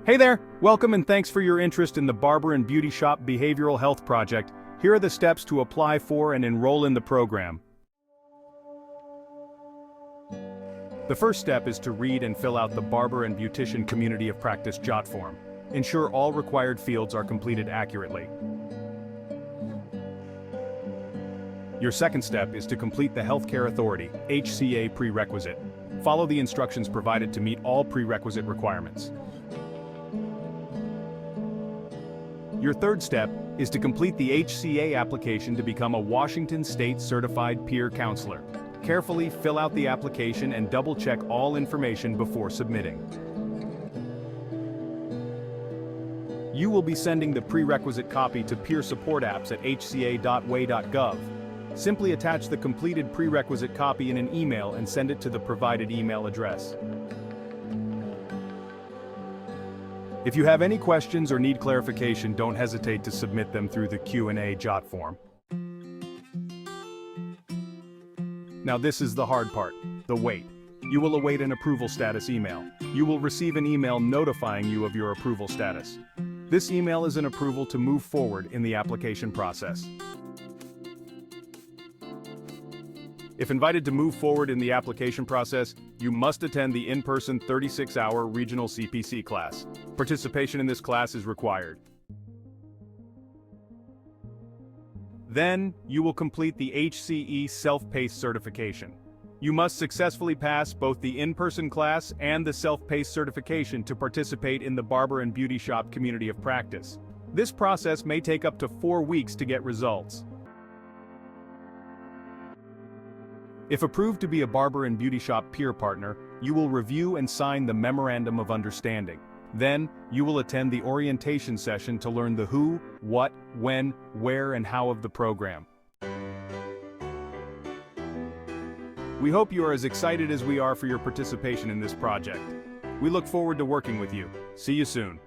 Hey there, welcome and thanks for your interest in the Barber and Beauty Shop Behavioral Health Project. Here are the steps to apply for and enroll in the program. The first step is to read and fill out the Barber and Beautician Community of Practice JOT form. Ensure all required fields are completed accurately. Your second step is to complete the Healthcare Authority (HCA) prerequisite. Follow the instructions provided to meet all prerequisite requirements. Your third step is to complete the HCA application to become a Washington State Certified Peer Counselor. Carefully fill out the application and double-check all information before submitting. You will be sending the prerequisite copy to peer support apps at hca.wa.gov. Simply attach the completed prerequisite copy in an email and send it to the provided email address. If you have any questions or need clarification, don't hesitate to submit them through the Q&A JOT form. Now this is the hard part, the wait. You will await an approval status email. You will receive an email notifying you of your approval status. This email is an approval to move forward in the application process. If invited to move forward in the application process, you must attend the in-person 36-hour regional CPC class. Participation in this class is required. Then, you will complete the HCE self-paced certification. You must successfully pass both the in-person class and the self-paced certification to participate in the Barber and Beauty Shop Community of Practice. This process may take up to 4 weeks to get results. If approved to be a Barber and Beauty Shop peer partner, you will review and sign the Memorandum of Understanding. Then, you will attend the orientation session to learn the who, what, when, where, and how of the program. We hope you are as excited as we are for your participation in this project. We look forward to working with you. See you soon.